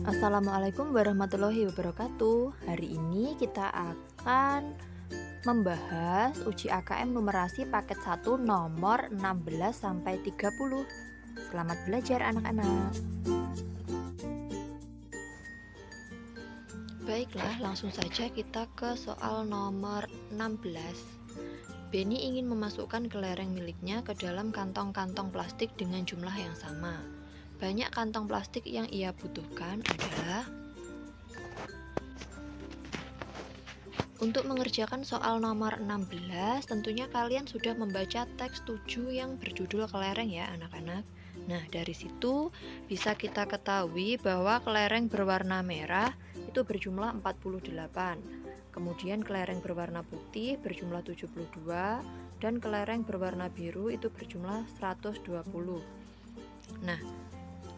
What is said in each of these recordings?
Assalamualaikum warahmatullahi wabarakatuh. Hari ini kita akan membahas uji AKM numerasi paket 1 nomor 16 sampai 30. Selamat belajar anak-anak. Baiklah, langsung saja kita ke soal nomor 16. Benny ingin memasukkan kelereng miliknya ke dalam kantong-kantong plastik dengan jumlah yang sama. Banyak kantong plastik yang ia butuhkan adalah. Untuk mengerjakan soal nomor 16, tentunya kalian sudah membaca teks 7 yang berjudul kelereng ya anak-anak. Nah, dari situ bisa kita ketahui bahwa kelereng berwarna merah itu berjumlah 48. Kemudian kelereng berwarna putih berjumlah 72 dan kelereng berwarna biru itu berjumlah 120. Nah,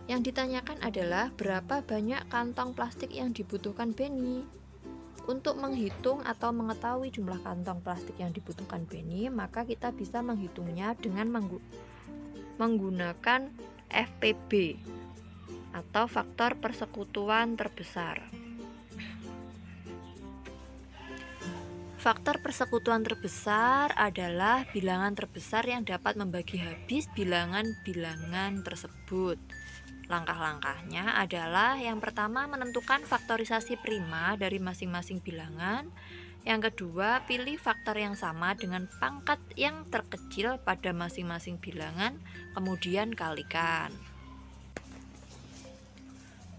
yang ditanyakan adalah berapa banyak kantong plastik yang dibutuhkan Benny. Untuk menghitung atau mengetahui jumlah kantong plastik yang dibutuhkan Benny, maka kita bisa menghitungnya dengan menggunakan FPB atau faktor persekutuan terbesar. Faktor persekutuan terbesar adalah bilangan terbesar yang dapat membagi habis bilangan-bilangan tersebut. Langkah-langkahnya adalah yang pertama menentukan faktorisasi prima dari masing-masing bilangan. Yang kedua, pilih faktor yang sama dengan pangkat yang terkecil pada masing-masing bilangan, kemudian kalikan.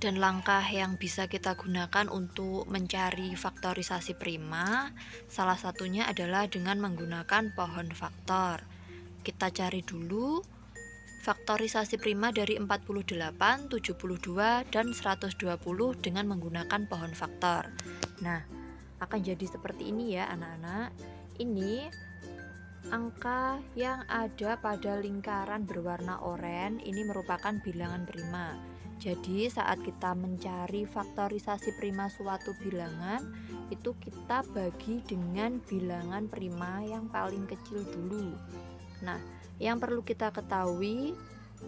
Dan langkah yang bisa kita gunakan untuk mencari faktorisasi prima, salah satunya adalah dengan menggunakan pohon faktor. Kita cari dulu faktorisasi prima dari 48, 72, dan 120 dengan menggunakan pohon faktor. Nah, akan jadi seperti ini ya anak-anak. Ini angka yang ada pada lingkaran berwarna oranye ini merupakan bilangan prima. Jadi saat kita mencari faktorisasi prima suatu bilangan, itu kita bagi dengan bilangan prima yang paling kecil dulu. Nah, yang perlu kita ketahui,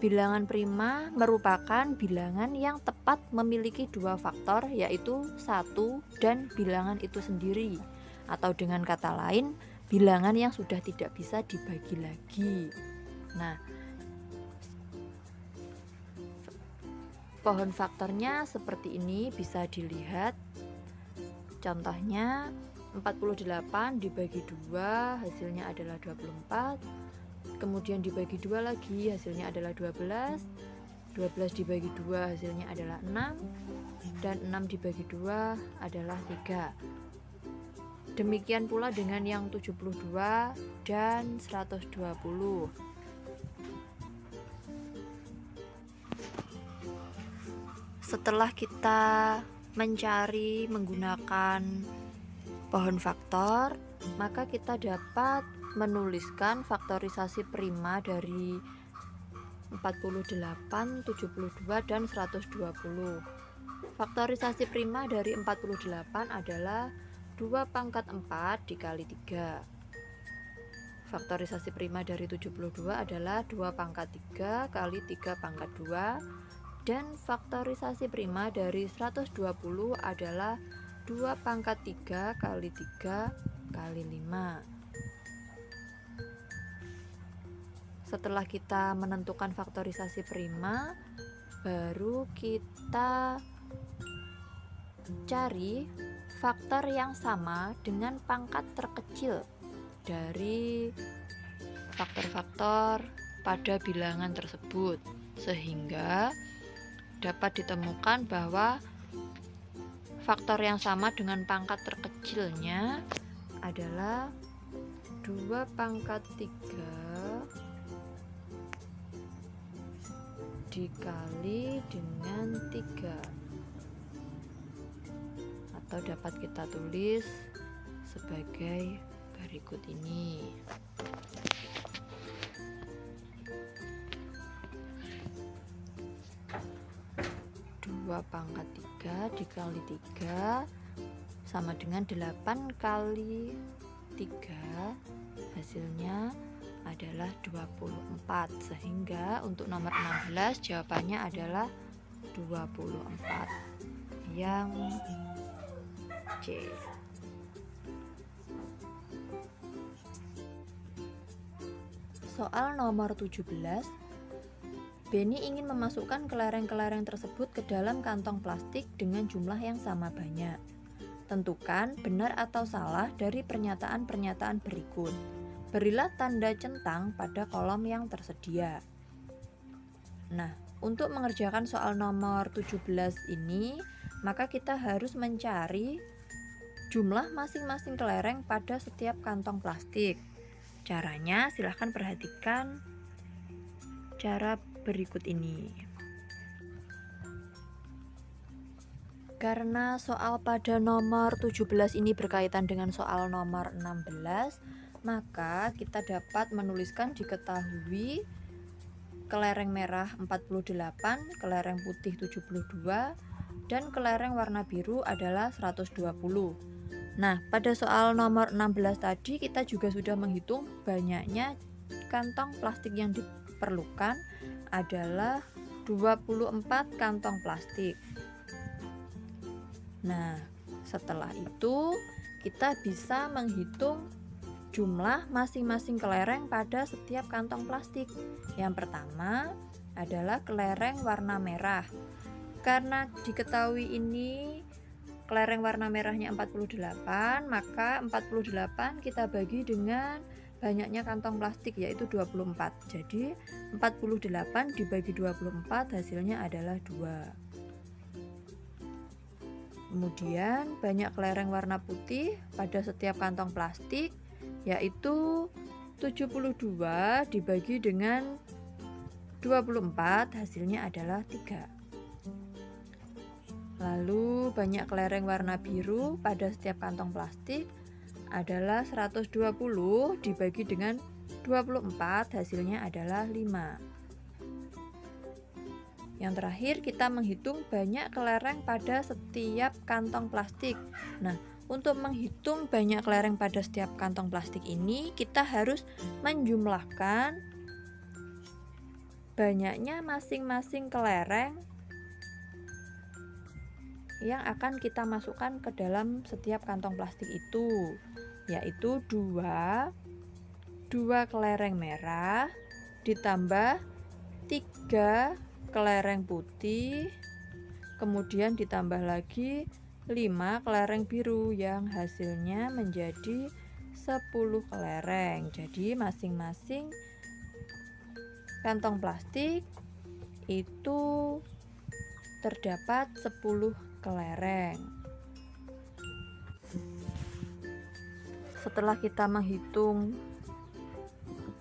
bilangan prima merupakan bilangan yang tepat memiliki dua faktor, yaitu 1 dan bilangan itu sendiri. Atau dengan kata lain, bilangan yang sudah tidak bisa dibagi lagi. Nah, pohon faktornya seperti ini bisa dilihat. Contohnya 48 dibagi 2 hasilnya adalah 24. Kemudian dibagi 2 lagi hasilnya adalah 12. 12 dibagi 2 hasilnya adalah 6. Dan 6 dibagi 2 adalah 3. Demikian pula dengan yang 72 dan 120. Setelah kita mencari menggunakan pohon faktor, maka kita dapat menuliskan faktorisasi prima dari 48, 72, dan 120. Faktorisasi prima dari 48 adalah 2 pangkat 4 dikali 3. Faktorisasi prima dari 72 adalah 2 pangkat 3 kali 3 pangkat 2. Dan faktorisasi prima dari 120 adalah 2 pangkat 3 kali 3 kali 5. Setelah kita menentukan faktorisasi prima, baru kita cari faktor yang sama dengan pangkat terkecil dari faktor-faktor pada bilangan tersebut, sehingga dapat ditemukan bahwa faktor yang sama dengan pangkat terkecilnya adalah 2 pangkat 3 dikali dengan 3, atau dapat kita tulis sebagai berikut ini. 2 pangkat 3 dikali 3 sama dengan 8 kali 3, hasilnya adalah 24. Sehingga untuk nomor 16 jawabannya adalah 24 yang C. Soal nomor 17. Benny ingin memasukkan kelereng-kelereng tersebut ke dalam kantong plastik dengan jumlah yang sama banyak. Tentukan benar atau salah dari pernyataan-pernyataan berikut. Berilah tanda centang pada kolom yang tersedia. Nah, untuk mengerjakan soal nomor 17 ini, maka kita harus mencari jumlah masing-masing kelereng pada setiap kantong plastik. Caranya silahkan perhatikan cara berikut ini. Karena soal pada nomor 17 ini berkaitan dengan soal nomor 16, maka kita dapat menuliskan diketahui kelereng merah 48, kelereng putih 72, dan kelereng warna biru adalah 120. Nah, pada soal nomor 16 tadi kita juga sudah menghitung banyaknya kantong plastik yang diperlukan adalah 24 kantong plastik. Nah, setelah itu kita bisa menghitung jumlah masing-masing kelereng pada setiap kantong plastik. Yang pertama adalah kelereng warna merah. Karena diketahui ini kelereng warna merahnya 48, maka 48 kita bagi dengan banyaknya kantong plastik, yaitu 24. Jadi 48 dibagi 24 hasilnya adalah 2. Kemudian banyak kelereng warna putih pada setiap kantong plastik, yaitu 72 dibagi dengan 24 hasilnya adalah 3. Lalu banyak kelereng warna biru pada setiap kantong plastik adalah 120 dibagi dengan 24 hasilnya adalah 5. Yang terakhir kita menghitung banyak kelereng pada setiap kantong plastik. Nah, untuk menghitung banyak kelereng pada setiap kantong plastik ini kita harus menjumlahkan banyaknya masing-masing kelereng yang akan kita masukkan ke dalam setiap kantong plastik itu, yaitu 2 kelereng merah ditambah 3 kelereng putih, kemudian ditambah lagi 5 kelereng biru yang hasilnya menjadi 10 kelereng. Jadi masing-masing kantong plastik itu terdapat 10 kelereng. Setelah kita menghitung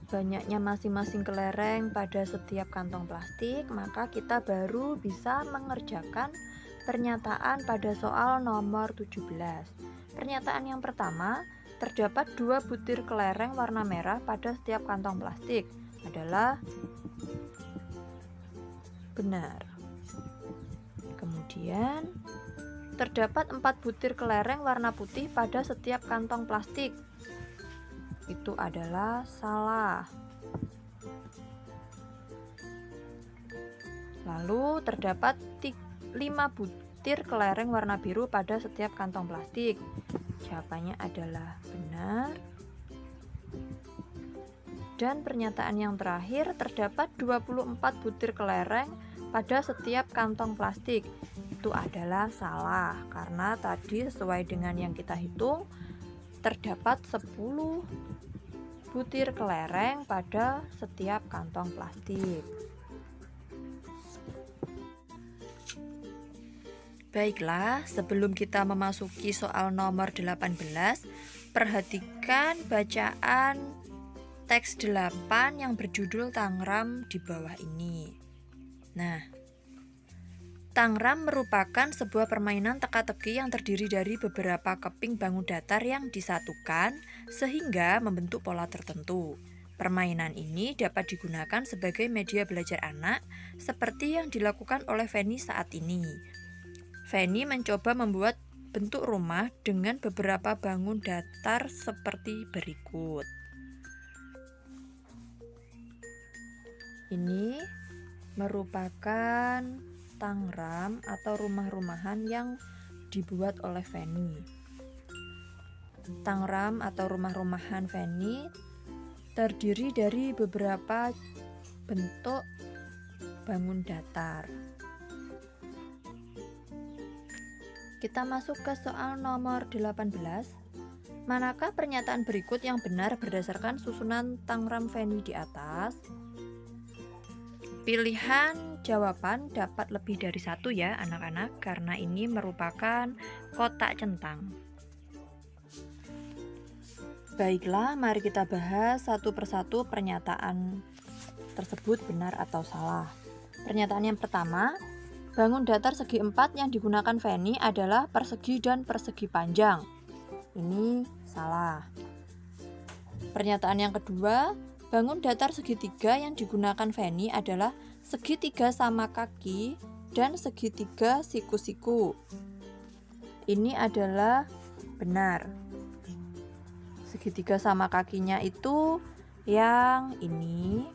banyaknya masing-masing kelereng pada setiap kantong plastik, maka kita baru bisa mengerjakan pernyataan pada soal nomor 17. Pernyataan yang pertama, terdapat 2 butir kelereng warna merah pada setiap kantong plastik adalah benar. Kemudian terdapat 4 butir kelereng warna putih pada setiap kantong plastik. Itu adalah salah. Lalu terdapat 5 butir kelereng warna biru pada setiap kantong plastik. Jawabannya adalah benar. Dan pernyataan yang terakhir, terdapat 24 butir kelereng pada setiap kantong plastik. Itu adalah salah, karena tadi sesuai dengan yang kita hitung terdapat 10 butir kelereng pada setiap kantong plastik. Baiklah, sebelum kita memasuki soal nomor 18, perhatikan bacaan teks 8 yang berjudul Tangram di bawah ini. Nah, tangram merupakan sebuah permainan teka-teki yang terdiri dari beberapa keping bangun datar yang disatukan sehingga membentuk pola tertentu. Permainan ini dapat digunakan sebagai media belajar anak seperti yang dilakukan oleh Feni saat ini. Feni mencoba membuat bentuk rumah dengan beberapa bangun datar seperti berikut. Ini merupakan Tangram atau rumah-rumahan yang dibuat oleh Fanny. Tangram atau rumah-rumahan Fanny terdiri dari beberapa bentuk bangun datar. Kita masuk ke soal nomor 18. Manakah pernyataan berikut yang benar berdasarkan susunan Tangram Fanny di atas? Pilihan jawaban dapat lebih dari satu ya anak-anak, karena ini merupakan kotak centang. Baiklah, mari kita bahas satu persatu pernyataan tersebut benar atau salah. Pernyataan yang pertama, bangun datar segi 4 yang digunakan Fanny adalah persegi dan persegi panjang. Ini salah. Pernyataan yang kedua, bangun datar segitiga yang digunakan Fanny adalah segitiga sama kaki dan segitiga siku-siku. Ini adalah benar. Segitiga sama kakinya itu yang ini,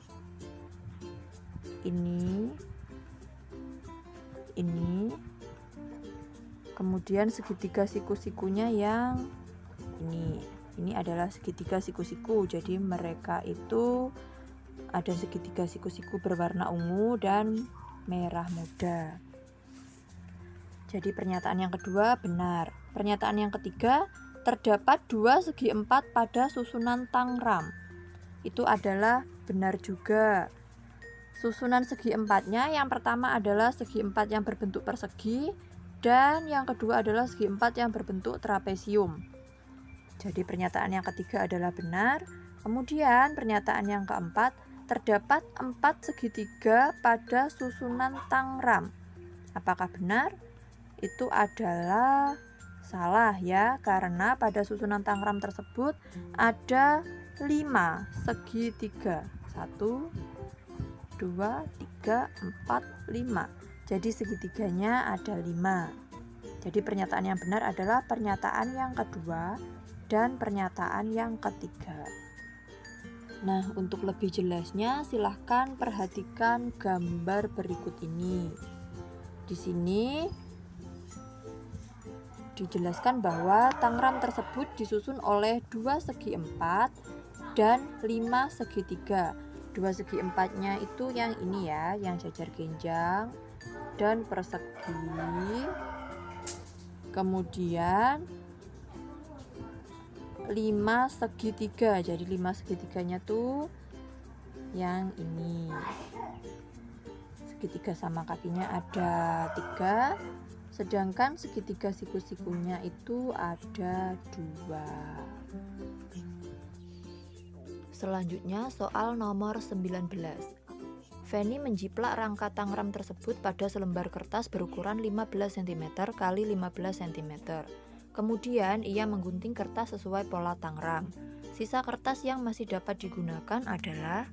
kemudian segitiga siku-sikunya yang ini. Ini adalah segitiga siku-siku, jadi mereka itu ada segitiga siku-siku berwarna ungu dan merah muda. Jadi pernyataan yang kedua benar. Pernyataan yang ketiga, terdapat 2 segi 4 pada susunan Tangram. Itu adalah benar juga. Susunan segi 4-nya yang pertama adalah segi 4 yang berbentuk persegi, dan yang kedua adalah segi 4 yang berbentuk trapesium. Jadi pernyataan yang ketiga adalah benar. Kemudian pernyataan yang keempat, terdapat 4 segitiga pada susunan Tangram. Apakah benar? Itu adalah salah ya, karena pada susunan Tangram tersebut ada 5 segitiga. 1, 2, 3, 4, 5. Jadi segitiganya ada 5. Jadi pernyataan yang benar adalah pernyataan yang kedua dan pernyataan yang ketiga. Nah, untuk lebih jelasnya silahkan perhatikan gambar berikut ini. Di sini dijelaskan bahwa Tangram tersebut disusun oleh 2 segi 4 dan 5 segitiga. 2 segi 4-nya itu yang ini ya, yang jajar genjang dan persegi. Kemudian 5 segitiga, jadi 5 segitiganya tuh yang ini. Segitiga sama kakinya ada 3, sedangkan segitiga siku-sikunya itu ada 2. Selanjutnya soal nomor 19. Fanny menjiplak rangka Tangram tersebut pada selembar kertas berukuran 15 cm x 15 cm. Kemudian ia menggunting kertas sesuai pola Tangram. Sisa kertas yang masih dapat digunakan adalah,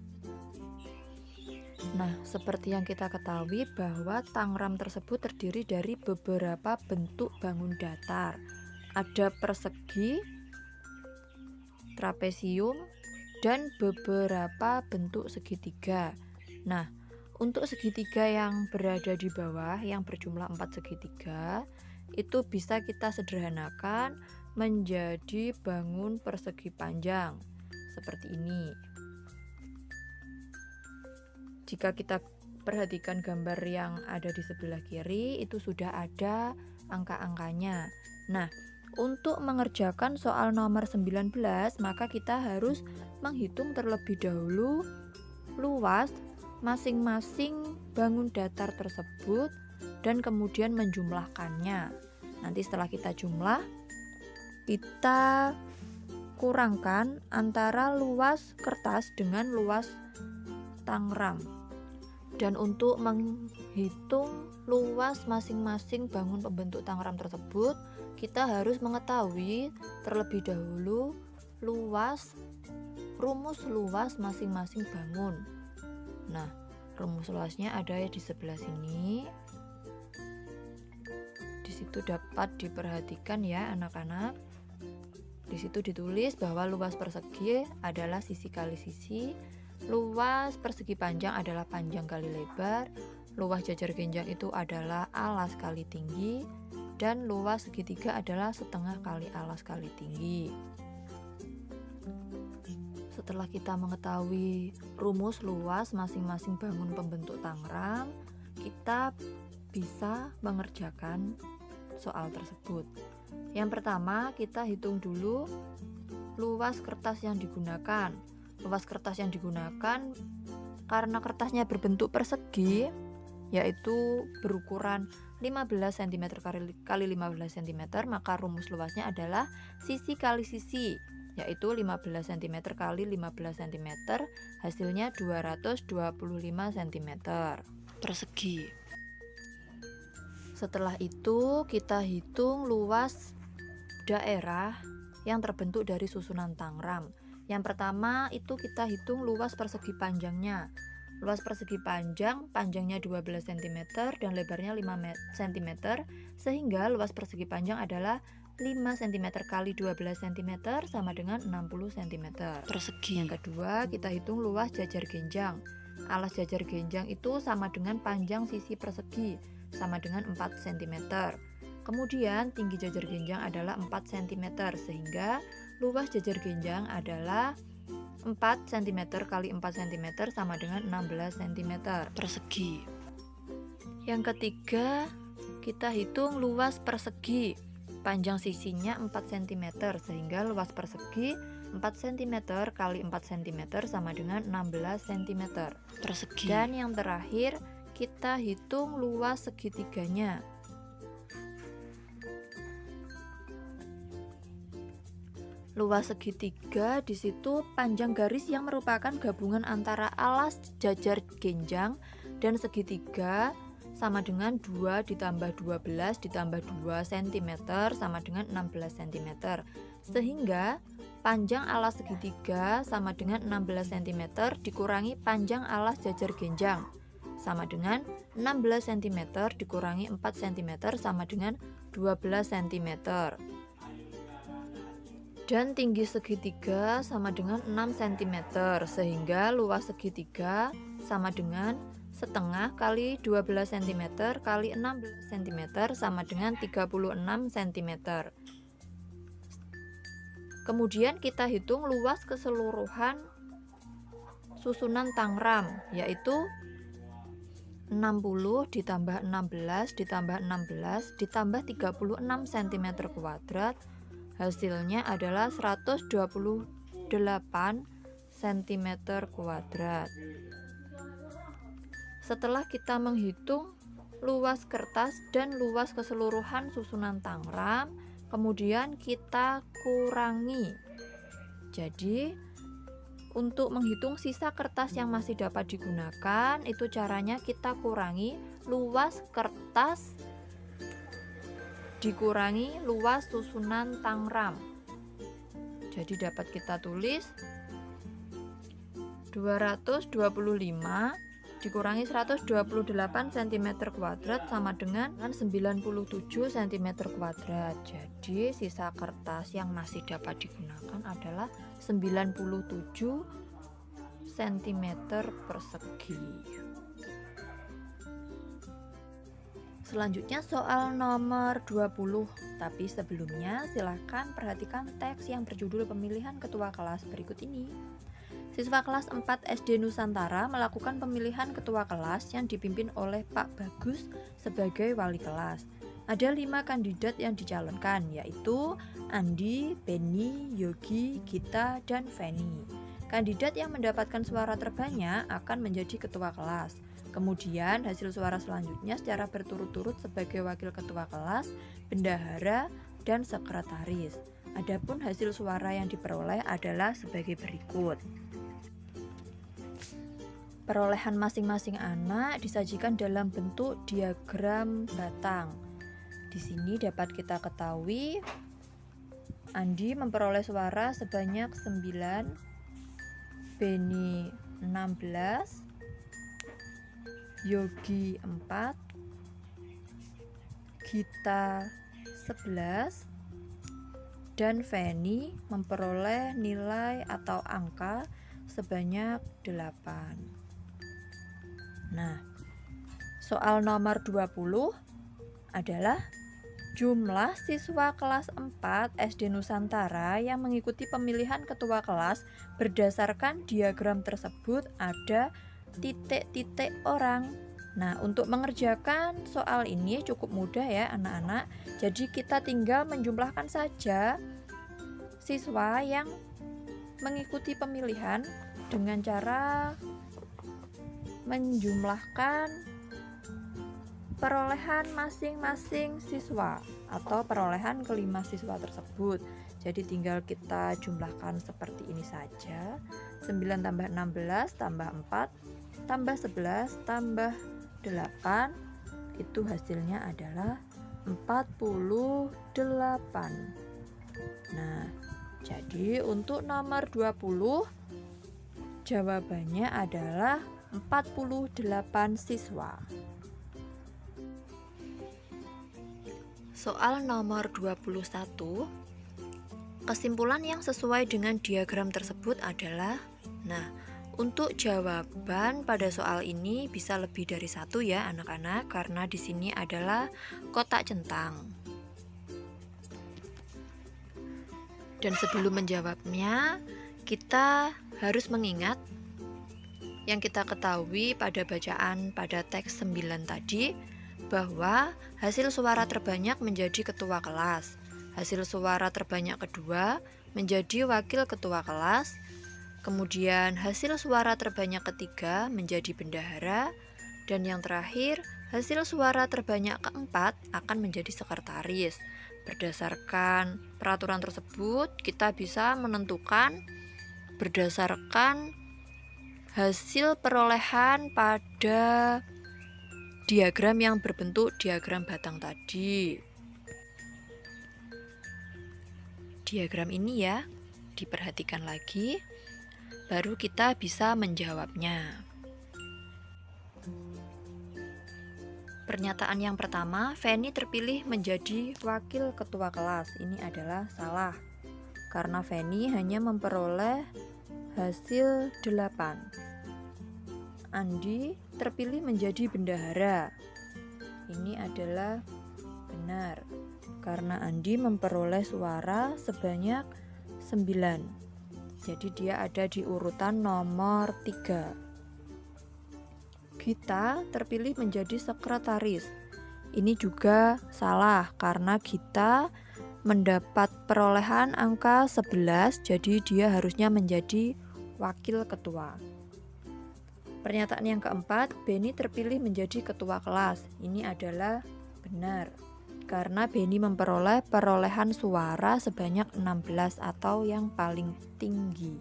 nah, seperti yang kita ketahui bahwa Tangram tersebut terdiri dari beberapa bentuk bangun datar. Ada persegi, trapesium, dan beberapa bentuk segitiga. Nah, untuk segitiga yang berada di bawah yang berjumlah 4 segitiga itu bisa kita sederhanakan menjadi bangun persegi panjang seperti ini. Jika kita perhatikan gambar yang ada di sebelah kiri, itu sudah ada angka-angkanya. Nah, untuk mengerjakan soal nomor 19, maka kita harus menghitung terlebih dahulu luas masing-masing bangun datar tersebut dan kemudian menjumlahkannya. Nanti setelah kita jumlah, kita kurangkan antara luas kertas dengan luas Tangram. Dan untuk menghitung luas masing-masing bangun pembentuk Tangram tersebut, kita harus mengetahui terlebih dahulu rumus luas masing-masing bangun. Nah, rumus luasnya ada di sebelah sini. Di situ dapat diperhatikan ya anak-anak. Di situ ditulis bahwa luas persegi adalah sisi kali sisi, luas persegi panjang adalah panjang kali lebar, luas jajar genjang itu adalah alas kali tinggi, dan luas segitiga adalah setengah kali alas kali tinggi. Setelah kita mengetahui rumus luas masing-masing bangun pembentuk tangram, kita bisa mengerjakan soal tersebut. Yang pertama, kita hitung dulu luas kertas yang digunakan. Luas kertas yang digunakan karena kertasnya berbentuk persegi, yaitu berukuran 15 cm kali 15 cm, maka rumus luasnya adalah sisi kali sisi, yaitu 15 cm kali 15 cm, hasilnya 225 cm persegi. Setelah itu kita hitung luas daerah yang terbentuk dari susunan tangram. Yang pertama itu kita hitung luas persegi panjangnya. Luas persegi panjangnya 12 cm dan lebarnya 5 cm, sehingga luas persegi panjang adalah 5 cm kali 12 cm sama dengan 60 cm persegi. Yang kedua, kita hitung luas jajar genjang. Alas jajar genjang itu sama dengan panjang sisi persegi, sama dengan 4 cm. Kemudian tinggi jajar genjang adalah 4 cm, sehingga luas jajar genjang adalah 4 cm kali 4 cm sama dengan 16 cm persegi. Yang ketiga, kita hitung luas persegi. Panjang sisinya 4 cm, sehingga luas persegi 4 cm kali 4 cm sama dengan 16 cm persegi. Dan yang terakhir, kita hitung luas segitiganya. Luas segitiga di situ panjang garis yang merupakan gabungan antara alas jajar genjang dan segitiga sama dengan 2 ditambah 12 ditambah 2 cm sama dengan 16 cm. Sehingga panjang alas segitiga sama dengan 16 cm dikurangi panjang alas jajar genjang sama dengan 16 cm dikurangi 4 cm sama dengan 12 cm. Dan tinggi segitiga sama dengan 6 cm, sehingga luas segitiga sama dengan setengah kali 12 cm kali 16 cm sama dengan 36 cm. Kemudian kita hitung luas keseluruhan susunan tangram, yaitu 60 ditambah 16 ditambah 16 ditambah 36 cm kuadrat, hasilnya adalah 128 cm kuadrat. Setelah kita menghitung luas kertas dan luas keseluruhan susunan tangram, kemudian kita kurangi. Jadi untuk menghitung sisa kertas yang masih dapat digunakan, itu caranya kita kurangi luas kertas dikurangi luas susunan tangram. Jadi dapat kita tulis 225 dikurangi 128 cm kuadrat sama dengan 97 cm kuadrat. Jadi sisa kertas yang masih dapat digunakan adalah 97 cm persegi. Selanjutnya soal nomor 20. Tapi sebelumnya silahkan perhatikan teks yang berjudul pemilihan ketua kelas berikut ini. Siswa kelas 4 SD Nusantara melakukan pemilihan ketua kelas yang dipimpin oleh Pak Bagus sebagai wali kelas. Ada 5 kandidat yang dicalonkan, yaitu Andi, Benny, Yogi, Gita, dan Feni. Kandidat yang mendapatkan suara terbanyak akan menjadi ketua kelas. Kemudian hasil suara selanjutnya secara berturut-turut sebagai wakil ketua kelas, bendahara, dan sekretaris. Adapun hasil suara yang diperoleh adalah sebagai berikut. Perolehan masing-masing anak disajikan dalam bentuk diagram batang. Di sini dapat kita ketahui Andi memperoleh suara sebanyak 9, Benny 16, Yogi 4, Gita 11, dan Feni memperoleh nilai atau angka sebanyak 8. Nah, soal nomor 20 adalah jumlah siswa kelas 4 SD Nusantara yang mengikuti pemilihan ketua kelas berdasarkan diagram tersebut ada titik-titik orang. Nah, untuk mengerjakan soal ini cukup mudah ya anak-anak. Jadi kita tinggal menjumlahkan saja siswa yang mengikuti pemilihan dengan cara menjumlahkan perolehan masing-masing siswa atau perolehan kelima siswa tersebut. Jadi tinggal kita jumlahkan seperti ini saja. 9 tambah 16 tambah 4 tambah 11 tambah 8 itu hasilnya adalah 48. Nah, jadi untuk nomor 20 jawabannya adalah 48 siswa. Soal nomor 21, kesimpulan yang sesuai dengan diagram tersebut adalah, nah, untuk jawaban pada soal ini bisa lebih dari satu ya anak-anak, karena di sini adalah kotak centang. Dan sebelum menjawabnya, kita harus mengingat yang kita ketahui pada bacaan pada teks 9 tadi, bahwa hasil suara terbanyak menjadi ketua kelas, hasil suara terbanyak kedua menjadi wakil ketua kelas, kemudian hasil suara terbanyak ketiga menjadi bendahara, dan yang terakhir hasil suara terbanyak keempat akan menjadi sekretaris. Berdasarkan peraturan tersebut, kita bisa menentukan berdasarkan hasil perolehan pada diagram yang berbentuk diagram batang tadi. Diagram ini ya, diperhatikan lagi, baru kita bisa menjawabnya. Pernyataan yang pertama, Feni terpilih menjadi wakil ketua kelas. Ini adalah salah, karena Feni hanya memperoleh hasil 8. Andi terpilih menjadi bendahara. Ini adalah benar, karena Andi memperoleh suara sebanyak 9. Jadi dia ada di urutan nomor 3. Gita terpilih menjadi sekretaris. Ini juga salah, karena Gita mendapat perolehan angka 11, jadi dia harusnya menjadi wakil ketua. Pernyataan yang keempat, Beni terpilih menjadi ketua kelas. Ini adalah benar, karena Beni memperoleh perolehan suara sebanyak 16 atau yang paling tinggi.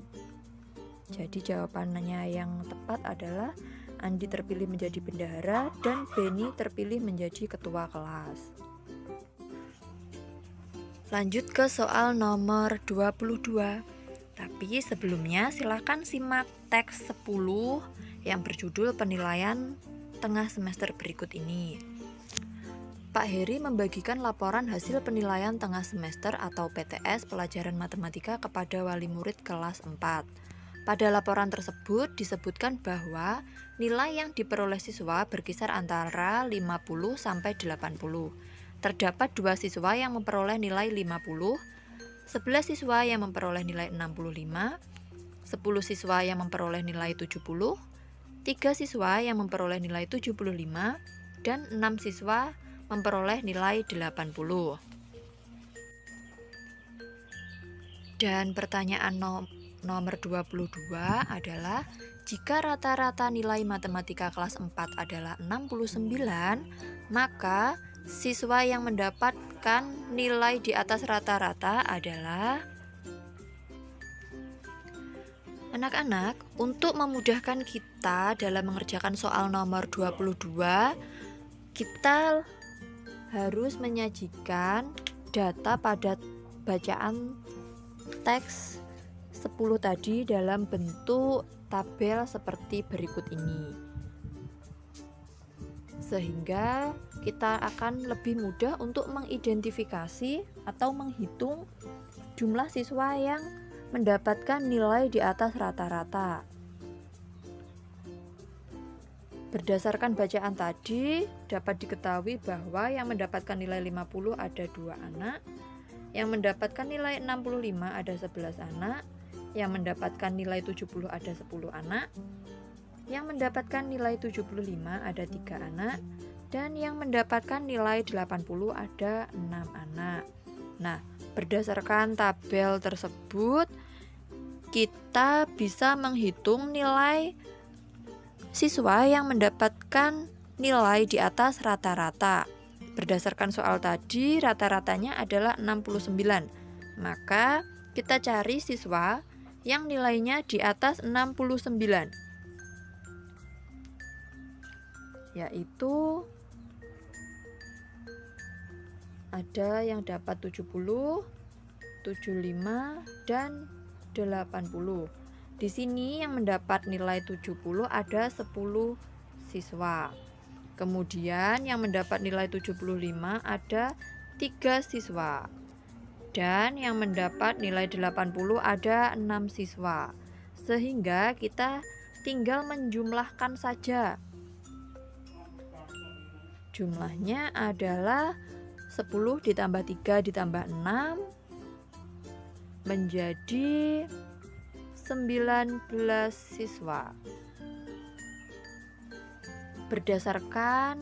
Jadi jawabannya yang tepat adalah Andi terpilih menjadi bendahara dan Beni terpilih menjadi ketua kelas. Lanjut ke soal nomor 22. Tapi sebelumnya silakan simak teks 10 yang berjudul penilaian tengah semester berikut ini. Pak Heri membagikan laporan hasil penilaian tengah semester atau PTS pelajaran matematika kepada wali murid kelas 4. Pada laporan tersebut disebutkan bahwa nilai yang diperoleh siswa berkisar antara 50 sampai 80. Terdapat 2 siswa yang memperoleh nilai 50, 11 siswa yang memperoleh nilai 65, 10 siswa yang memperoleh nilai 70, 3 siswa yang memperoleh nilai 75, dan 6 siswa memperoleh nilai 80. Dan pertanyaan nomor 22 adalah, jika rata-rata nilai matematika kelas 4 adalah 69, maka siswa yang mendapatkan nilai di atas rata-rata adalah. Anak-anak, untuk memudahkan kita dalam mengerjakan soal nomor 22, kita harus menyajikan data pada bacaan teks 10 tadi dalam bentuk tabel seperti berikut ini, sehingga kita akan lebih mudah untuk mengidentifikasi atau menghitung jumlah siswa yang mendapatkan nilai di atas rata-rata. Berdasarkan bacaan tadi, dapat diketahui bahwa yang mendapatkan nilai 50 ada 2 anak, yang mendapatkan nilai 65 ada 11 anak, yang mendapatkan nilai 70 ada 10 anak, yang mendapatkan nilai 75 ada 3 anak, dan yang mendapatkan nilai 80 ada 6 anak. Nah, berdasarkan tabel tersebut, kita bisa menghitung nilai siswa yang mendapatkan nilai di atas rata-rata. Berdasarkan soal tadi, rata-ratanya adalah 69. Maka kita cari siswa yang nilainya di atas 69, yaitu ada yang dapat 70, 75, dan 80. Di sini yang mendapat nilai 70 ada 10 siswa. Kemudian yang mendapat nilai 75 ada 3 siswa. Dan yang mendapat nilai 80 ada 6 siswa. Sehingga kita tinggal menjumlahkan saja. Jumlahnya adalah 10 ditambah 3 ditambah 6 menjadi 19 siswa. Berdasarkan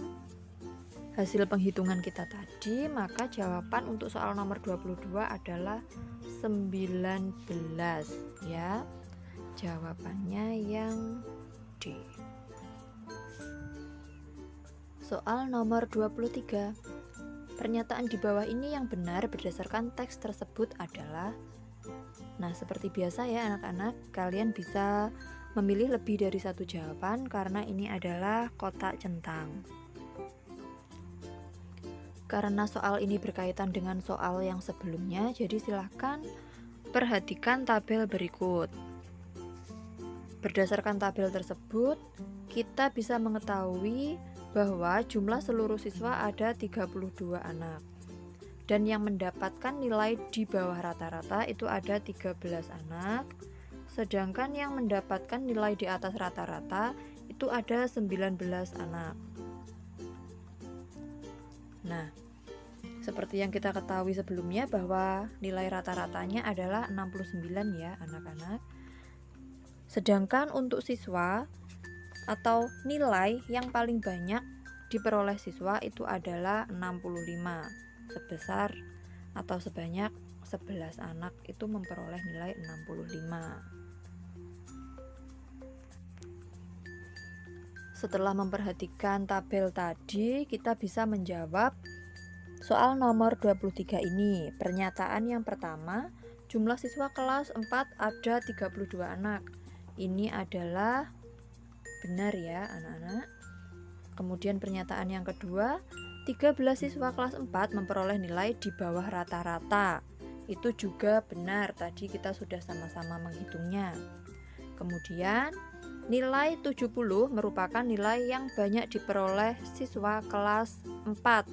hasil penghitungan kita tadi, maka jawaban untuk soal nomor 22 adalah 19 ya. Jawabannya yang D. Soal nomor 23. Pernyataan di bawah ini yang benar berdasarkan teks tersebut adalah. Nah, seperti biasa ya anak-anak, kalian bisa memilih lebih dari satu jawaban karena ini adalah kotak centang. Karena soal ini berkaitan dengan soal yang sebelumnya, jadi silahkan perhatikan tabel berikut. Berdasarkan tabel tersebut, kita bisa mengetahui bahwa jumlah seluruh siswa ada 32 anak. Dan yang mendapatkan nilai di bawah rata-rata itu ada 13 anak, sedangkan yang mendapatkan nilai di atas rata-rata itu ada 19 anak. Nah, seperti yang kita ketahui sebelumnya bahwa nilai rata-ratanya adalah 69 ya anak-anak. Sedangkan untuk siswa atau nilai yang paling banyak diperoleh siswa itu adalah 65. Sebesar atau sebanyak 11 anak itu memperoleh nilai 65. Setelah memperhatikan tabel tadi, kita bisa menjawab soal nomor 23 ini. Pernyataan yang pertama, jumlah siswa kelas 4 ada 32 anak. Ini adalah benar ya anak-anak. Kemudian pernyataan yang kedua, 13 siswa kelas 4 memperoleh nilai di bawah rata-rata. Itu juga benar, tadi kita sudah sama-sama menghitungnya. Kemudian, nilai 70 merupakan nilai yang banyak diperoleh siswa kelas 4.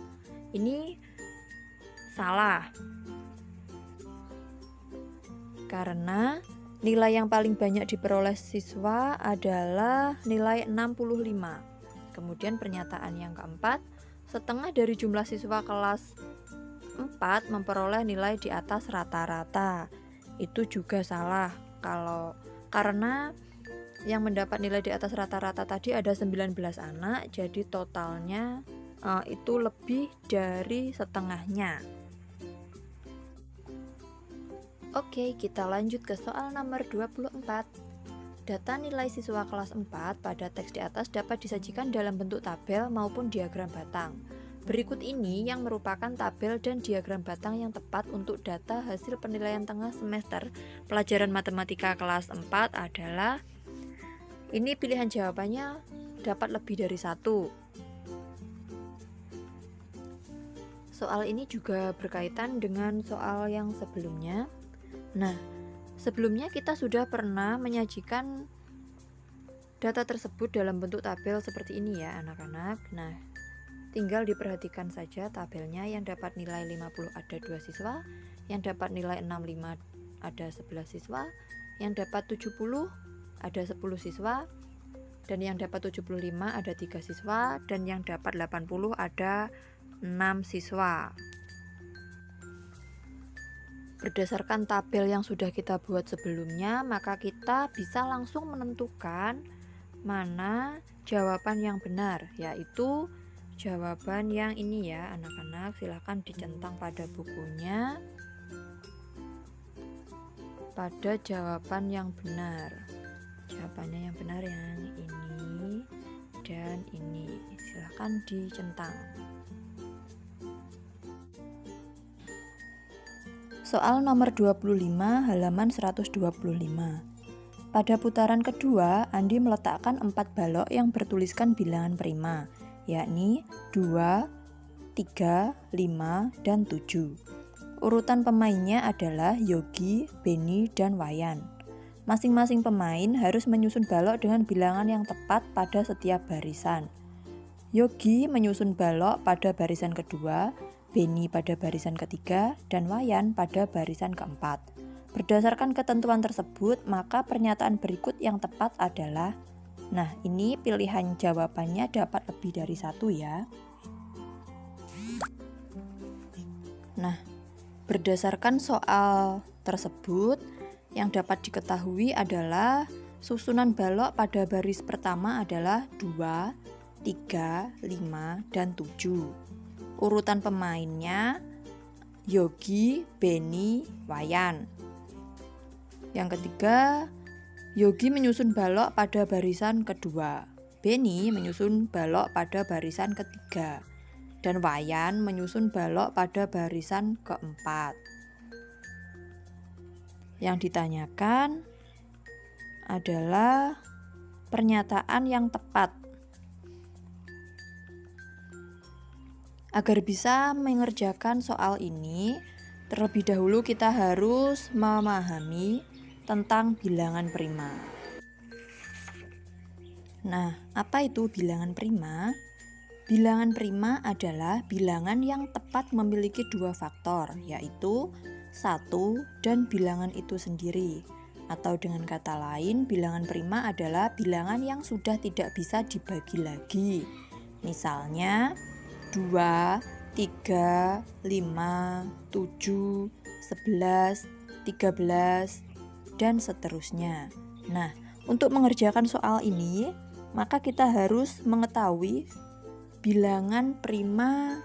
Ini salah. Karena nilai yang paling banyak diperoleh siswa adalah nilai 65. Kemudian pernyataan yang keempat, setengah dari jumlah siswa kelas 4 memperoleh nilai di atas rata-rata. Itu juga salah karena yang mendapat nilai di atas rata-rata tadi ada 19 anak, jadi totalnya itu lebih dari setengahnya. Oke, kita lanjut ke soal nomor 24. Data nilai siswa kelas 4 pada teks di atas dapat disajikan dalam bentuk tabel maupun diagram batang. Berikut ini yang merupakan tabel dan diagram batang yang tepat untuk data hasil penilaian tengah semester pelajaran matematika kelas 4 adalah. Ini pilihan jawabannya dapat lebih dari satu. Soal ini juga berkaitan dengan soal yang sebelumnya. Nah, sebelumnya kita sudah pernah menyajikan data tersebut dalam bentuk tabel seperti ini ya anak-anak. Nah, tinggal diperhatikan saja tabelnya. Yang dapat nilai 50 ada 2 siswa, yang dapat nilai 65 ada 11 siswa, yang dapat 70 ada 10 siswa, Dan yang dapat 75 ada 3 siswa, dan yang dapat 80 ada 6 siswa. Berdasarkan tabel yang sudah kita buat sebelumnya, maka kita bisa langsung menentukan mana jawaban yang benar, yaitu jawaban yang ini ya anak-anak. Silahkan dicentang pada bukunya pada jawaban yang benar. Jawabannya yang benar yang ini dan ini, silahkan dicentang. Soal nomor 25 halaman 125. Pada putaran kedua, Andi meletakkan 4 balok yang bertuliskan bilangan prima, yakni 2, 3, 5, dan 7. Urutan pemainnya adalah Yogi, Beni, dan Wayan. Masing-masing pemain harus menyusun balok dengan bilangan yang tepat pada setiap barisan. Yogi menyusun balok pada barisan kedua, Beni pada barisan ketiga, dan Wayan pada barisan keempat. Berdasarkan ketentuan tersebut, maka pernyataan berikut yang tepat adalah, nah ini pilihan jawabannya dapat lebih dari satu ya. Nah, berdasarkan soal tersebut, yang dapat diketahui adalah susunan balok pada baris pertama adalah 2, 3, 5, dan 7. Urutan pemainnya Yogi, Beni, Wayan. Yang ketiga, Yogi menyusun balok pada barisan kedua, Beni menyusun balok pada barisan ketiga, dan Wayan menyusun balok pada barisan keempat. Yang ditanyakan adalah pernyataan yang tepat. Agar bisa mengerjakan soal ini, terlebih dahulu kita harus memahami tentang bilangan prima. Nah, apa itu bilangan prima? Bilangan prima adalah bilangan yang tepat memiliki dua faktor, yaitu 1 dan bilangan itu sendiri. Atau dengan kata lain, bilangan prima adalah bilangan yang sudah tidak bisa dibagi lagi. Misalnya 2, 3, 5, 7, 11, 13, dan seterusnya. Nah, untuk mengerjakan soal ini, maka kita harus mengetahui bilangan prima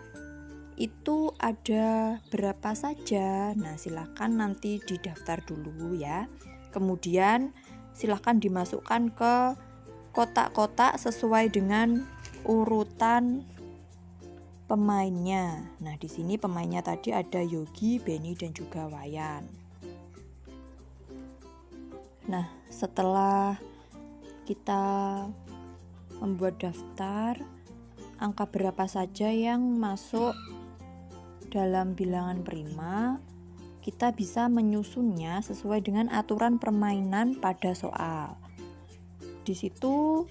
itu ada berapa saja. Nah, silakan nanti didaftar dulu ya. Kemudian silakan dimasukkan ke kotak-kotak sesuai dengan urutan pemainnya. Nah, di sini pemainnya tadi ada Yogi, Beni, dan juga Wayan. Nah, setelah kita membuat daftar angka berapa saja yang masuk dalam bilangan prima, kita bisa menyusunnya sesuai dengan aturan permainan pada soal. Di situ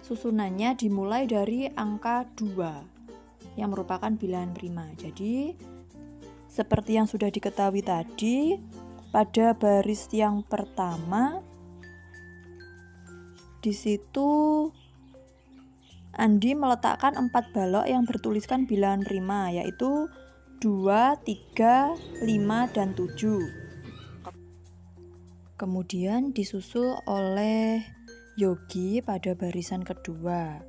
susunannya dimulai dari angka 2 yang merupakan bilangan prima. Jadi seperti yang sudah diketahui tadi, pada baris yang pertama di situ Andi meletakkan 4 balok yang bertuliskan bilangan prima, yaitu 2, 3, 5, dan 7. Kemudian disusul oleh Yogi pada barisan kedua,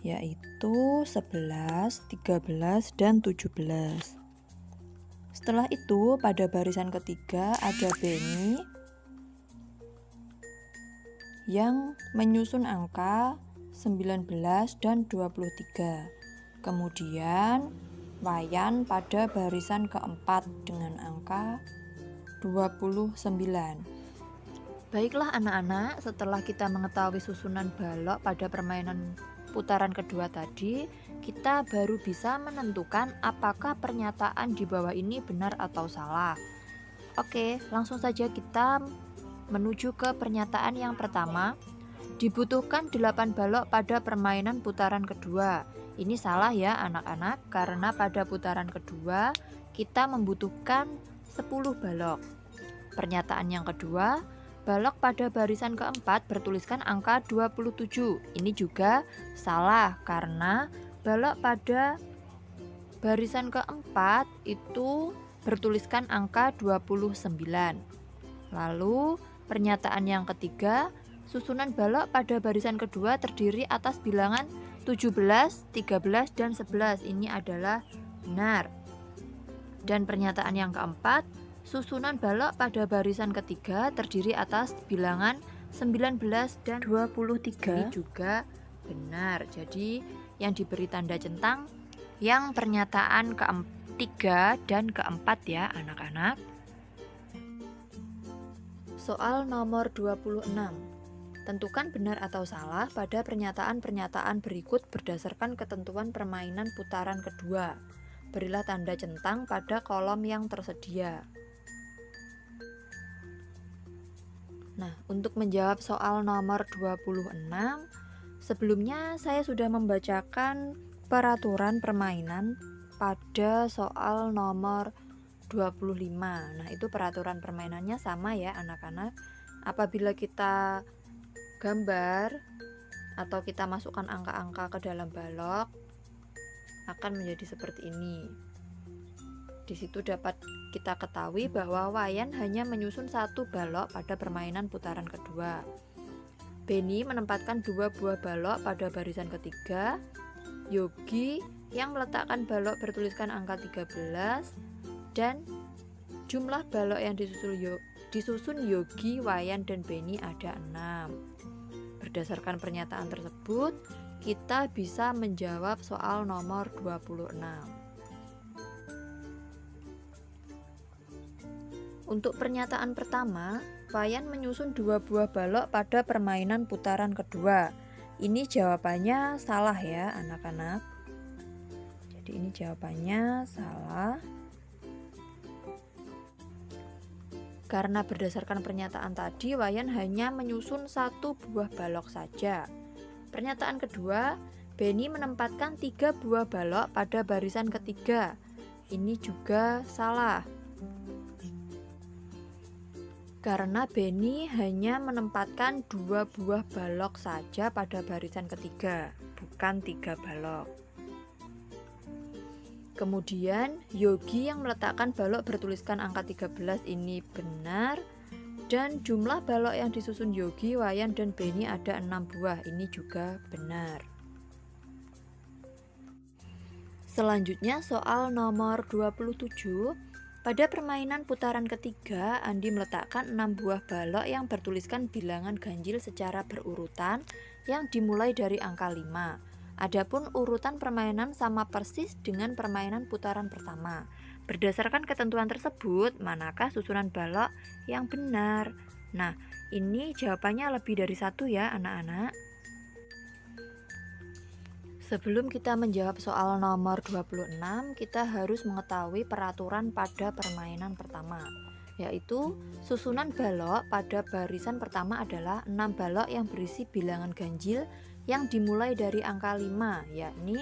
yaitu 11, 13, dan 17. Setelah itu pada barisan ketiga ada Beni yang menyusun angka 19 dan 23. Kemudian Wayan pada barisan keempat dengan angka 29. Baiklah anak-anak, setelah kita mengetahui susunan balok pada permainan putaran kedua tadi, kita baru bisa menentukan apakah pernyataan di bawah ini benar atau salah. Oke, langsung saja kita menuju ke pernyataan yang pertama. Dibutuhkan 8 balok pada permainan putaran kedua. Ini salah ya anak-anak, karena pada putaran kedua kita membutuhkan 10 balok. Pernyataan yang kedua, balok pada barisan keempat bertuliskan angka 27. Ini juga salah karena balok pada barisan keempat itu bertuliskan angka 29. Lalu pernyataan yang ketiga, susunan balok pada barisan kedua terdiri atas bilangan 17, 13, dan 11. Ini adalah benar. Dan pernyataan yang keempat, susunan balok pada barisan ketiga terdiri atas bilangan 19 dan 23. Ini juga benar. Jadi yang diberi tanda centang yang pernyataan ketiga dan keempat ya anak-anak. Soal nomor 26. Tentukan benar atau salah pada pernyataan-pernyataan berikut berdasarkan ketentuan permainan putaran kedua. Berilah tanda centang pada kolom yang tersedia. Nah, untuk menjawab soal nomor 26, sebelumnya saya sudah membacakan peraturan permainan pada soal nomor 25. Nah, itu peraturan permainannya sama ya anak-anak. Apabila kita gambar atau kita masukkan angka-angka ke dalam balok, akan menjadi seperti ini. Di situ dapat kita ketahui bahwa Wayan hanya menyusun satu balok pada permainan putaran kedua. Benny menempatkan 2 buah balok pada barisan ketiga. Yogi yang meletakkan balok bertuliskan angka 13, dan jumlah balok yang disusun Yogi, Wayan, dan Benny ada 6. Berdasarkan pernyataan tersebut, kita bisa menjawab soal nomor 26. Untuk pernyataan pertama, Wayan menyusun 2 buah balok pada permainan putaran kedua. Ini jawabannya salah ya anak-anak. Jadi ini jawabannya salah. Karena berdasarkan pernyataan tadi, Wayan hanya menyusun 1 buah balok saja. Pernyataan kedua, Benny menempatkan 3 buah balok pada barisan ketiga. Ini juga salah. Karena Benny hanya menempatkan 2 buah balok saja pada barisan ketiga, bukan 3 balok. Kemudian Yogi yang meletakkan balok bertuliskan angka 13 ini benar. Dan jumlah balok yang disusun Yogi, Wayan, dan Benny ada 6 buah. Ini juga benar. Selanjutnya soal nomor 27. Pada permainan putaran ketiga, Andi meletakkan 6 buah balok yang bertuliskan bilangan ganjil secara berurutan yang dimulai dari angka 5. Adapun urutan permainan sama persis dengan permainan putaran pertama. Berdasarkan ketentuan tersebut, manakah susunan balok yang benar? Nah, ini jawabannya lebih dari 1 ya anak-anak. Sebelum kita menjawab soal nomor 26, kita harus mengetahui peraturan pada permainan pertama, yaitu susunan balok pada barisan pertama adalah 6 balok yang berisi bilangan ganjil yang dimulai dari angka 5, yakni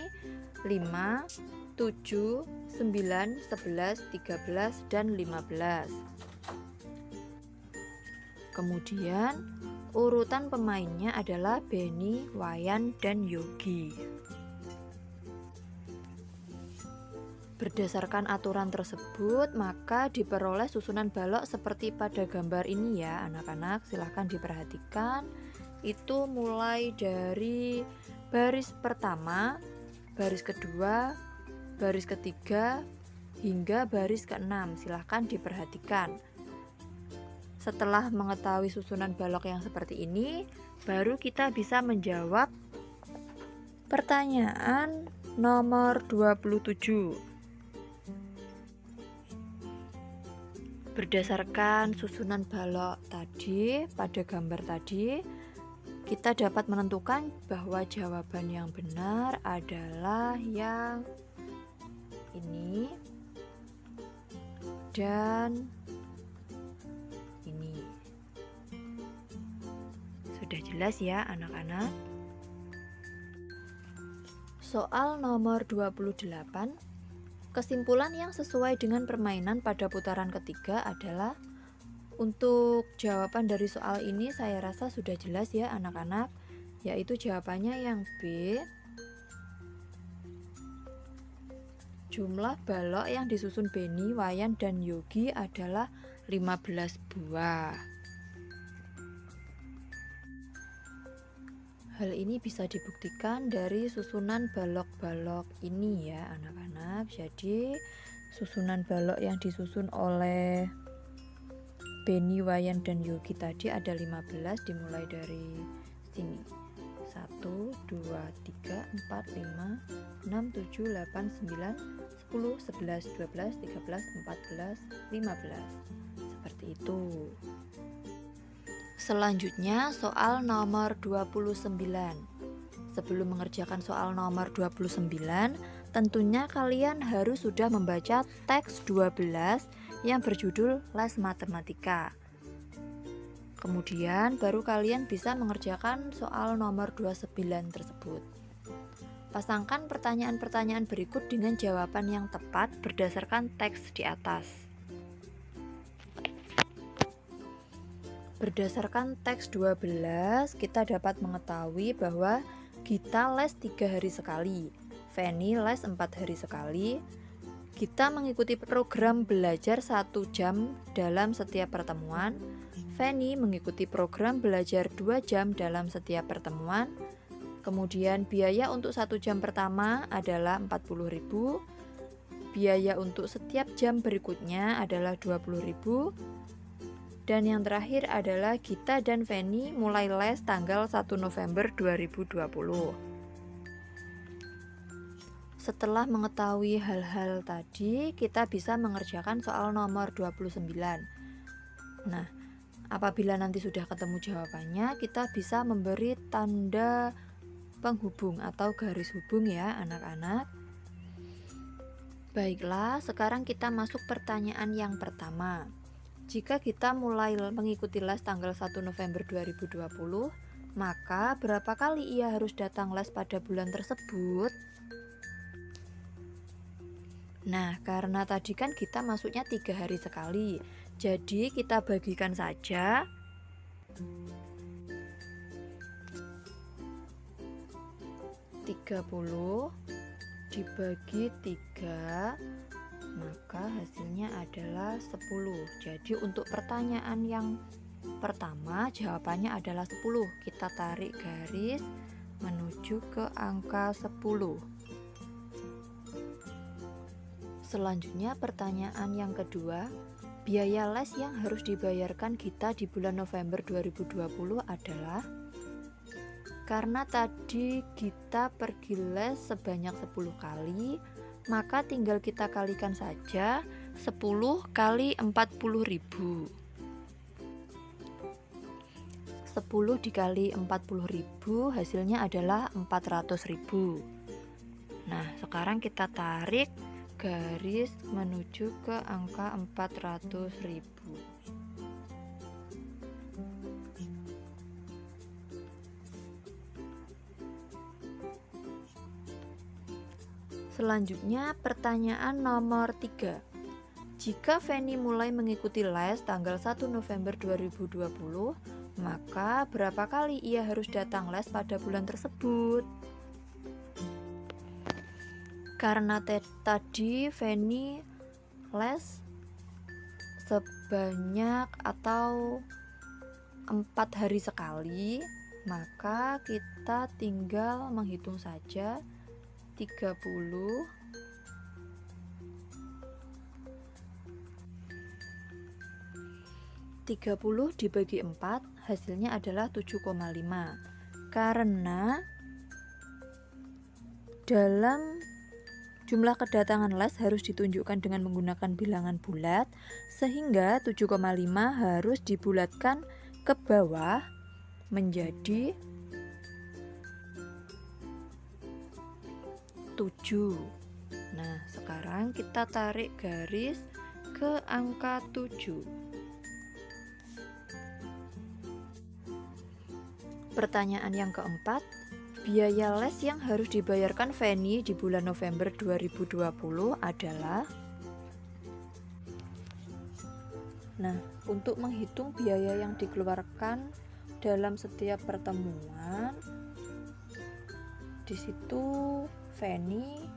5, 7, 9, 11, 13, dan 15. Kemudian urutan pemainnya adalah Benny, Wayan, dan Yogi. Berdasarkan aturan tersebut, maka diperoleh susunan balok seperti pada gambar ini ya anak-anak. Silahkan diperhatikan. Itu mulai dari baris pertama, baris kedua, baris ketiga, hingga baris ke-6. Silahkan diperhatikan. Setelah mengetahui susunan balok yang seperti ini, baru kita bisa menjawab pertanyaan nomor 27. Berdasarkan susunan balok tadi, pada gambar tadi, kita dapat menentukan bahwa jawaban yang benar adalah yang ini dan ini. Sudah jelas ya anak-anak? Soal nomor 28. Kesimpulan yang sesuai dengan permainan pada putaran ketiga adalah Untuk jawaban dari soal ini saya rasa sudah jelas ya anak-anak, yaitu jawabannya yang B. Jumlah balok yang disusun Beni, Wayan, dan Yogi adalah 15 buah. Hal ini bisa dibuktikan dari susunan balok-balok ini ya anak-anak. Jadi susunan balok yang disusun oleh Beni, Wayan, dan Yogi tadi ada 15, dimulai dari sini. 1, 2, 3, 4, 5, 6, 7, 8, 9, 10, 11, 12, 13, 14, 15. Seperti itu. Selanjutnya soal nomor 29. Sebelum mengerjakan soal nomor 29, tentunya kalian harus sudah membaca teks 12 yang berjudul Les Matematika. Kemudian baru kalian bisa mengerjakan soal nomor 29 tersebut. Pasangkan pertanyaan-pertanyaan berikut dengan jawaban yang tepat berdasarkan teks di atas. Berdasarkan teks 12, kita dapat mengetahui bahwa Gita les 3 hari sekali, Feni les 4 hari sekali. Kita mengikuti program belajar 1 jam dalam setiap pertemuan. Feni mengikuti program belajar 2 jam dalam setiap pertemuan. Kemudian biaya untuk 1 jam pertama adalah 40.000. Biaya untuk setiap jam berikutnya adalah 20.000. Dan yang terakhir adalah Gita dan Feni mulai les tanggal 1 November 2020. Setelah mengetahui hal-hal tadi, kita bisa mengerjakan soal nomor 29. Nah, apabila nanti sudah ketemu jawabannya, kita bisa memberi tanda penghubung atau garis hubung ya anak-anak. Baiklah, sekarang kita masuk pertanyaan yang pertama. Jika kita mulai mengikuti les tanggal 1 November 2020, maka berapa kali ia harus datang les pada bulan tersebut? Nah, karena tadi kan kita masuknya 3 hari sekali, jadi kita bagikan saja 30 dibagi 3, maka hasilnya adalah 10. Jadi untuk pertanyaan yang pertama jawabannya adalah 10. Kita tarik garis menuju ke angka 10. Selanjutnya pertanyaan yang kedua, biaya les yang harus dibayarkan Gita di bulan November 2020 adalah, karena tadi Gita pergi les sebanyak 10 kali, maka tinggal kita kalikan saja 10 kali 40.000. 10 dikali 40.000 hasilnya adalah 400.000. Nah, sekarang kita tarik garis menuju ke angka 400.000. Selanjutnya pertanyaan nomor 3. Jika Feni mulai mengikuti les tanggal 1 November 2020, maka berapa kali ia harus datang les pada bulan tersebut? Karena tadi Feni les sebanyak atau 4 hari sekali, maka kita tinggal menghitung saja 30 dibagi 4 hasilnya adalah 7,5. Karena dalam jumlah kedatangan les harus ditunjukkan dengan menggunakan bilangan bulat, sehingga 7,5 harus dibulatkan ke bawah menjadi 7. Nah, sekarang kita tarik garis ke angka 7. Pertanyaan yang keempat, biaya les yang harus dibayarkan Feni di bulan November 2020 adalah, Nah, untuk menghitung biaya yang dikeluarkan dalam setiap pertemuan, di situ Feni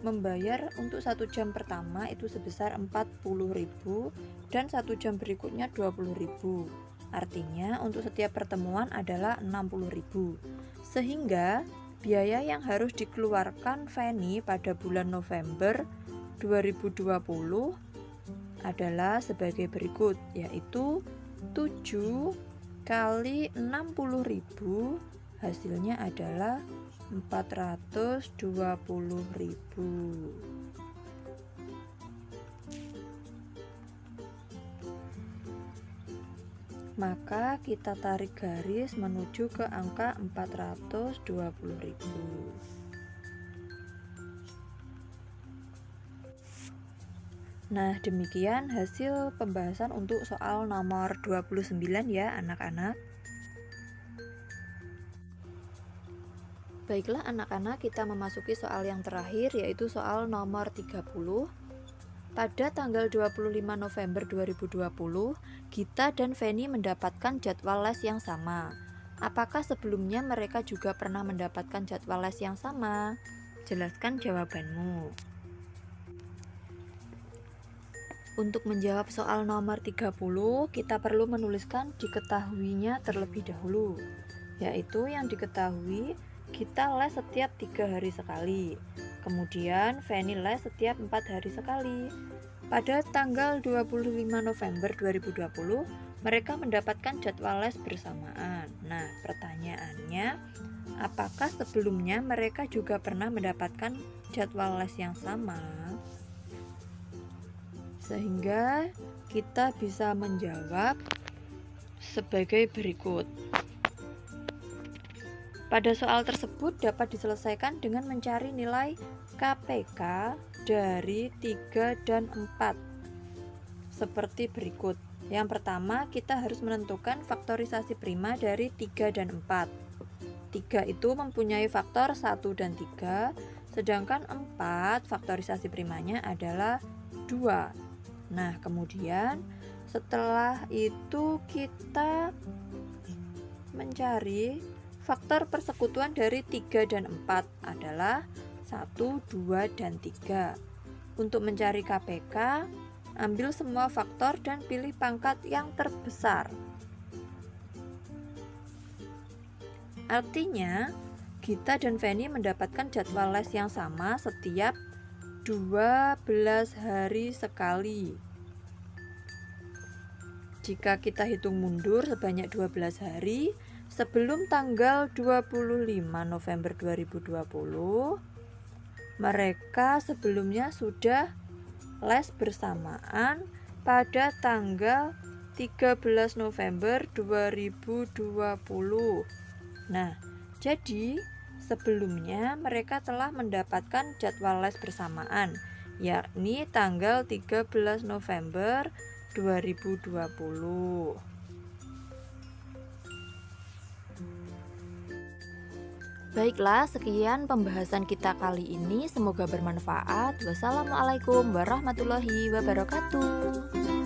membayar untuk 1 jam pertama itu sebesar 40.000 dan 1 jam berikutnya 20.000. Artinya untuk setiap pertemuan adalah 60.000. Sehingga biaya yang harus dikeluarkan Feni pada bulan November 2020 adalah sebagai berikut, yaitu 7 kali 60.000, hasilnya adalah 420.000. Maka kita tarik garis menuju ke angka 420.000. Nah, demikian hasil pembahasan untuk soal nomor 29 ya anak-anak. Baiklah anak-anak, kita memasuki soal yang terakhir, yaitu soal nomor 30. Pada tanggal 25 November 2020, Gita dan Feni mendapatkan jadwal les yang sama. Apakah sebelumnya mereka juga pernah mendapatkan jadwal les yang sama? Jelaskan jawabanmu. Untuk menjawab soal nomor 30, kita perlu menuliskan diketahuinya terlebih dahulu, yaitu yang diketahui Gita les setiap 3 hari sekali, kemudian Feni les setiap 4 hari sekali. Pada tanggal 25 November 2020, mereka mendapatkan jadwal les bersamaan. Nah, pertanyaannya, apakah sebelumnya mereka juga pernah mendapatkan jadwal les yang sama? Sehingga kita bisa menjawab sebagai berikut. Pada soal tersebut dapat diselesaikan dengan mencari nilai KPK dari 3 dan 4 seperti berikut. Yang pertama, kita harus menentukan faktorisasi prima dari 3 dan 4. 3 itu mempunyai faktor 1 dan 3, sedangkan 4 faktorisasi primanya adalah 2. Nah, kemudian setelah itu kita mencari faktor persekutuan dari 3 dan 4 adalah 1, 2, dan 3. Untuk mencari KPK, ambil semua faktor dan pilih pangkat yang terbesar. Artinya, Gita dan Feni mendapatkan jadwal les yang sama setiap 12 hari sekali. Jika kita hitung mundur sebanyak 12 hari, sebelum tanggal 25 November 2020, mereka sebelumnya sudah les bersamaan pada tanggal 13 November 2020. Nah, jadi sebelumnya mereka telah mendapatkan jadwal les bersamaan, yakni tanggal 13 November 2020. Baiklah, sekian pembahasan kita kali ini. Semoga bermanfaat. Wassalamualaikum warahmatullahi wabarakatuh.